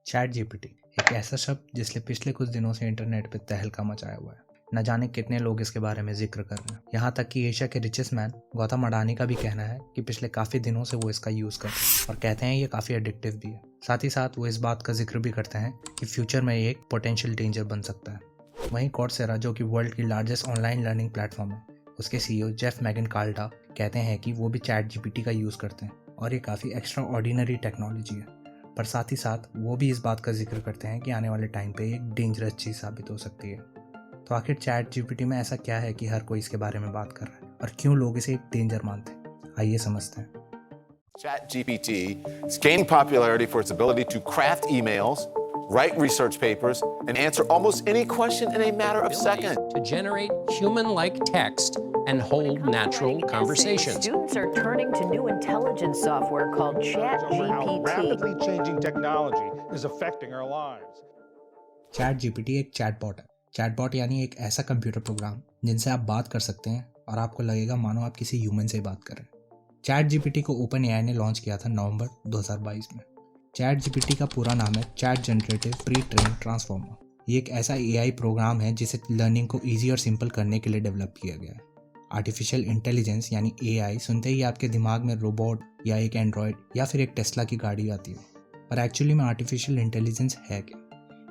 Chat GPT एक ऐसा शब्द जिसने पिछले कुछ दिनों से इंटरनेट पे तहलका मचाया हुआ है। न जाने कितने लोग इसके बारे में जिक्र कर रहे हैं। यहाँ तक कि एशिया के रिचेस्ट मैन गौतम अडानी का भी कहना है कि पिछले काफ़ी दिनों से वो इसका यूज़ कर रहे हैं और कहते हैं ये काफ़ी एडिक्टिव भी है। साथ ही साथ वो इस बात का जिक्र भी करते हैं कि फ्यूचर में ये एक पोटेंशियल डेंजर बन सकता है। वहीं कॉर्सेरा, जो कि वर्ल्ड की लार्जेस्ट ऑनलाइन लर्निंग प्लेटफॉर्म है, उसके सीईओ जेफ मैगनकाल्टा कहते हैं कि वो भी चैट जीपीटी का यूज़ करते हैं और ये काफ़ी एक्स्ट्रा ऑर्डिनरी टेक्नोलॉजी है। पर साथ ही साथ वो भी इस बात का जिक्र करते हैं कि आने वाले टाइम पे एक डेंजरस चीज़ साबित हो सकती है। तो आखिर चैट जीपीटी में ऐसा क्या है कि हर कोई इसके बारे में बात कर रहा है और क्यों लोग इसे एक डेंजर मानते हैं, आइए समझते हैं। ChatGPT is gaining popularity for its ability to craft emails, write research papers, and answer almost any question in a matter of seconds. To generate human-like text and hold natural conversations. Students are turning to new intelligence software called ChatGPT. Rapidly changing technology is affecting our lives. Chat GPT एक chatbot है। Chatbot यानी एक ऐसा computer program जिनसे आप बात कर सकते हैं और आपको लगेगा मानो आप किसी ह्यूमन से बात कर रहे हैं। चैट जीपीटी को ओपन एआई ने लॉन्च किया था नवंबर 2022 में। चैट जीपीटी का पूरा नाम है chat generative pre train transformer. ये एक ऐसा एआई प्रोग्राम है जिसे लर्निंग को ईजी और सिंपल करने के लिए डेवलप किया गया है। आर्टिफिशियल इंटेलिजेंस यानी एआई सुनते ही आपके दिमाग में रोबोट या एक एंड्रॉयड या फिर एक टेस्ला की गाड़ी आती है, पर एक्चुअली में आर्टिफिशियल इंटेलिजेंस है क्या?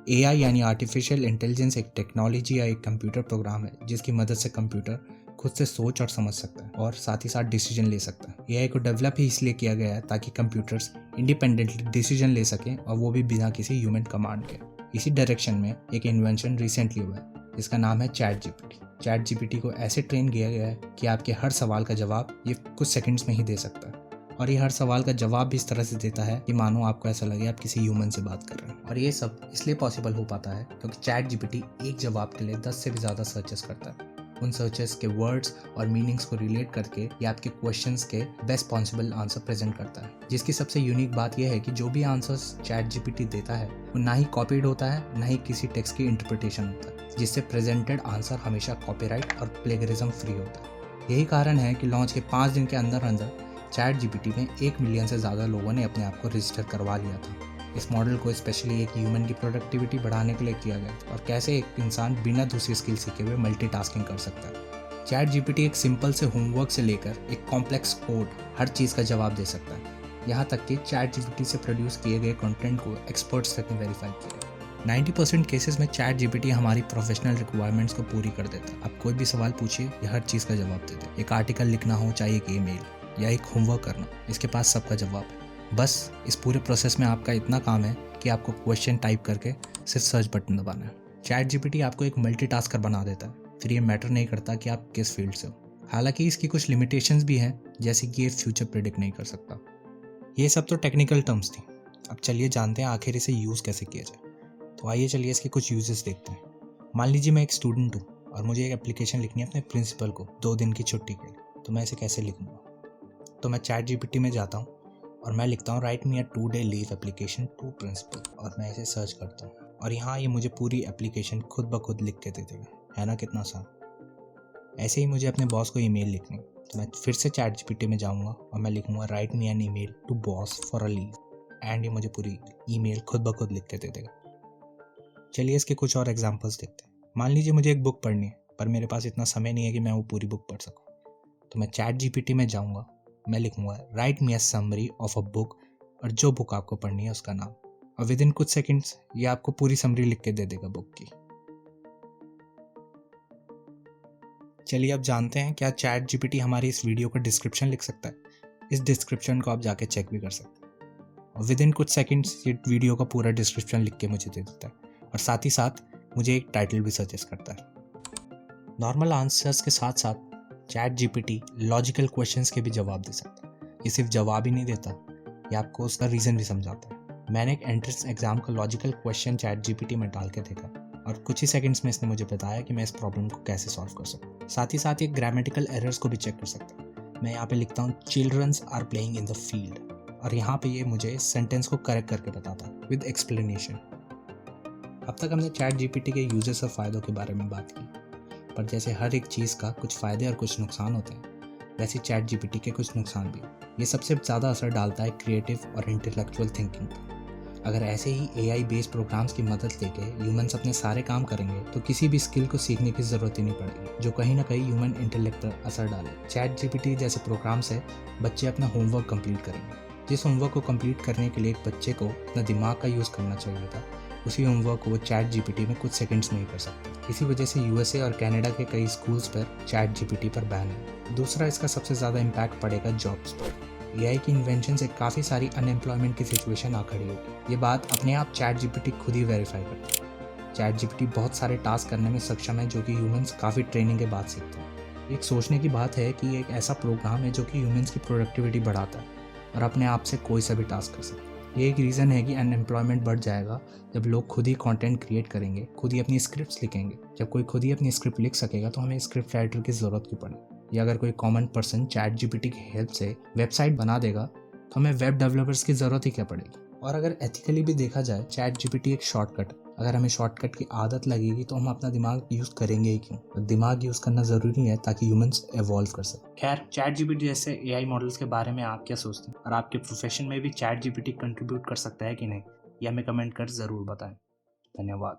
एआई यानी आर्टिफिशियल इंटेलिजेंस एक टेक्नोलॉजी या एक कंप्यूटर प्रोग्राम है जिसकी मदद से कंप्यूटर खुद से सोच और समझ सकता है और साथ ही साथ डिसीजन ले सकता है। एआई को डेवलप ही इसलिए किया गया है ताकि कंप्यूटर्स इंडिपेंडेंटली डिसीजन ले सकें और वो भी बिना किसी ह्यूमन कमांड के। इसी डायरेक्शन में एक इन्वेंशन रिसेंटली हुआ है जिसका नाम है चैट जीपीटी। चैट जीपीटी को ऐसे ट्रेन किया गया है कि आपके हर सवाल का जवाब ये कुछ सेकंड्स में ही दे सकता है और ये हर सवाल का जवाब भी इस तरह से देता है कि मानो आपको ऐसा लगे आप किसी ह्यूमन से बात कर रहे हैं। और ये सब इसलिए पॉसिबल हो पाता है क्योंकि चैट जीपीटी एक जवाब के लिए 10 से भी ज़्यादा सर्चेस करता है। उन सर्चेस के वर्ड्स और मीनिंग्स को रिलेट करके ये आपके क्वेश्चंस के बेस्ट पॉसिबल आंसर प्रेजेंट करता है। जिसकी सबसे यूनिक बात यह है कि जो भी आंसर्स चैट जीपीटी देता है वो ना ही कॉपीड होता है ना ही किसी टेक्स्ट की इंटरप्रिटेशन होता है, जिससे प्रेजेंटेड आंसर हमेशा कॉपीराइट और प्लेगरिज्म फ्री होता है। यही कारण है कि लॉन्च के 5 दिन के अंदर अंदर चैट जीपीटी में 1 मिलियन से ज़्यादा लोगों ने अपने आप को रजिस्टर करवा लिया था। इस मॉडल को स्पेशली एक ह्यूमन की प्रोडक्टिविटी बढ़ाने के लिए किया गया और कैसे एक इंसान बिना दूसरी स्किल सीखे हुए मल्टीटास्किंग कर सकता है। चैट जीपीटी एक सिंपल से होमवर्क से लेकर एक कॉम्प्लेक्स कोड हर चीज़ का जवाब दे सकता है। यहाँ तक कि चैट जीपीटी से प्रोड्यूस किए गए कंटेंट को एक्सपर्ट्स तक ने वेरीफाई किया। 90% केसेस में चैट जीपीटी हमारी प्रोफेशनल रिक्वायरमेंट्स को पूरी कर देता है। आप कोई भी सवाल पूछिए या हर चीज़ का जवाब दे दे। एक आर्टिकल लिखना हो, चाहे एक ईमेल या एक होमवर्क करना, इसके पास सबका जवाब है। बस इस पूरे प्रोसेस में आपका इतना काम है कि आपको क्वेश्चन टाइप करके सिर्फ सर्च बटन दबाना है। चैट जीपीटी आपको एक मल्टीटास्कर बना देता है। फिर ये मैटर नहीं करता कि आप किस फील्ड से हो। हालांकि इसकी कुछ लिमिटेशंस भी हैं, जैसे कि ये फ्यूचर प्रेडिक्ट नहीं कर सकता। ये सब तो टेक्निकल टर्म्स थी। अब चलिए जानते हैं आखिर इसे यूज़ कैसे किया जाए। तो आइए चलिए इसके कुछ यूजेस देखते हैं। मान लीजिए मैं एक स्टूडेंट हूँ और मुझे एक एप्लीकेशन लिखनी है अपने प्रिंसिपल को 2 दिन की छुट्टी के लिए। तो मैं इसे कैसे लिखूँगा? तो मैं चैट जीपीटी में जाता हूँ और मैं लिखता हूँ write me a 2-day leave application to principal और मैं इसे सर्च करता हूँ और यहाँ ये मुझे पूरी एप्लीकेशन खुद ब खुद लिख के दे देगा। है ना कितना आसान। ऐसे ही मुझे अपने बॉस को ईमेल लिखनी, तो मैं फिर से चैट जीपीटी में जाऊँगा और मैं लिखूँगा write me an email to boss for a leave and ये मुझे पूरी ईमेल खुद ब खुद लिख के दे देगा। चलिए इसके कुछ और एग्जांपल्स देखते हैं। मान लीजिए मुझे एक बुक पढ़नी है पर मेरे पास इतना समय नहीं है कि मैं वो पूरी बुक पढ़ सकूँ। तो मैं चैट जीपीटी में जाऊँगा, मैं लिखूँगा write me a summary of a book और जो बुक आपको पढ़नी है उसका नाम, और विद इन कुछ सेकंड्स ये आपको पूरी समरी लिख के दे देगा बुक की। चलिए अब जानते हैं क्या चैट जीपीटी हमारी इस वीडियो का डिस्क्रिप्शन लिख सकता है। इस डिस्क्रिप्शन को आप जाके चेक भी कर सकते हैं और विद इन कुछ सेकंड्स ये वीडियो का पूरा डिस्क्रिप्शन लिख के मुझे दे देता है और साथ ही साथ मुझे एक टाइटल भी सजेस्ट करता है। नॉर्मल आंसर्स के साथ साथ चैट जीपीटी लॉजिकल क्वेश्चंस के भी जवाब दे सकता है। ये सिर्फ जवाब ही नहीं देता, ये आपको उसका रीज़न भी समझाता है। मैंने एक एंट्रेंस एग्जाम का लॉजिकल क्वेश्चन चैट जीपीटी में डाल के देखा और कुछ ही सेकंड्स में इसने मुझे बताया कि मैं इस प्रॉब्लम को कैसे सॉल्व कर सकूँ। साथ ही साथ ये ग्रामेटिकल एरर्स को भी चेक कर सकता है। मैं यहाँ पे लिखता हूँ childrens are playing in the field और यहाँ पे ये मुझे सेंटेंस को करेक्ट करके बताता है विद एक्सप्लेनेशन। अब तक हमने चैट जीपीटी के यूजेस और फ़ायदों के बारे में बात की, पर जैसे हर एक चीज़ का कुछ फ़ायदे और कुछ नुकसान होते हैं, वैसे चैट जीपीटी के कुछ नुकसान भी। ये सबसे ज़्यादा असर डालता है क्रिएटिव और इंटेलेक्चुअल थिंकिंग पर। अगर ऐसे ही AI बेस्ड प्रोग्राम्स की मदद लेके ह्यूमंस अपने सारे काम करेंगे तो किसी भी स्किल को सीखने की जरूरत ही नहीं पड़ेगी, जो कहीं ना कहीं ह्यूमन इंटेलेक्ट पर असर डाले। ChatGPT जैसे प्रोग्राम से बच्चे अपना होमवर्क कंप्लीट करेंगे। जिस होमवर्क को कंप्लीट करने के लिए एक बच्चे को अपना दिमाग का यूज़ करना चाहिए था, उसी होमवर्क को वो ChatGPT में कुछ सेकंड्स में ही कर सकते। इसी वजह से USA और कनाडा के कई स्कूल्स पर ChatGPT पर बैन है। दूसरा, इसका सबसे ज़्यादा इम्पैक्ट पड़ेगा जॉब्स पर। AI की इन्वेंशन से काफ़ी सारी अनएम्प्लॉयमेंट की सिचुएशन आ खड़ी होगी। ये बात अपने आप ChatGPT खुद ही वेरीफाई करती है। ChatGPT बहुत सारे टास्क करने में सक्षम है जो कि ह्यूमंस काफ़ी ट्रेनिंग के बाद सीखते हैं। एक सोचने की बात है कि एक ऐसा प्रोग्राम है जो कि ह्यूमंस की प्रोडक्टिविटी बढ़ाता है और अपने आप से कोई सा भी टास्क कर सकता है। ये एक रीज़न है कि अनएम्प्लॉयमेंट बढ़ जाएगा जब लोग खुद ही कंटेंट क्रिएट करेंगे, खुद ही अपनी स्क्रिप्ट्स लिखेंगे। जब कोई खुद ही अपनी स्क्रिप्ट लिख सकेगा तो हमें स्क्रिप्ट राइटर की ज़रूरत क्यों पड़ेगी। या अगर कोई कॉमन पर्सन ChatGPT की हेल्प से वेबसाइट बना देगा तो हमें वेब डेवलपर्स की ज़रूरत ही क्या पड़ेगी। और अगर एथिकली भी देखा जाए, ChatGPT एक शॉर्टकट है। अगर हमें शॉर्टकट की आदत लगेगी तो हम अपना दिमाग यूज़ करेंगे ही क्यों। दिमाग यूज़ करना ज़रूरी है ताकि ह्यूमंस एवॉल्व कर सकें। खैर, ChatGPT जैसे AI मॉडल्स के बारे में आप क्या सोचते हैं, और आपके प्रोफेशन में भी ChatGPT कंट्रीब्यूट कर सकता है कि नहीं, ये हमें कमेंट कर ज़रूर बताएं। धन्यवाद।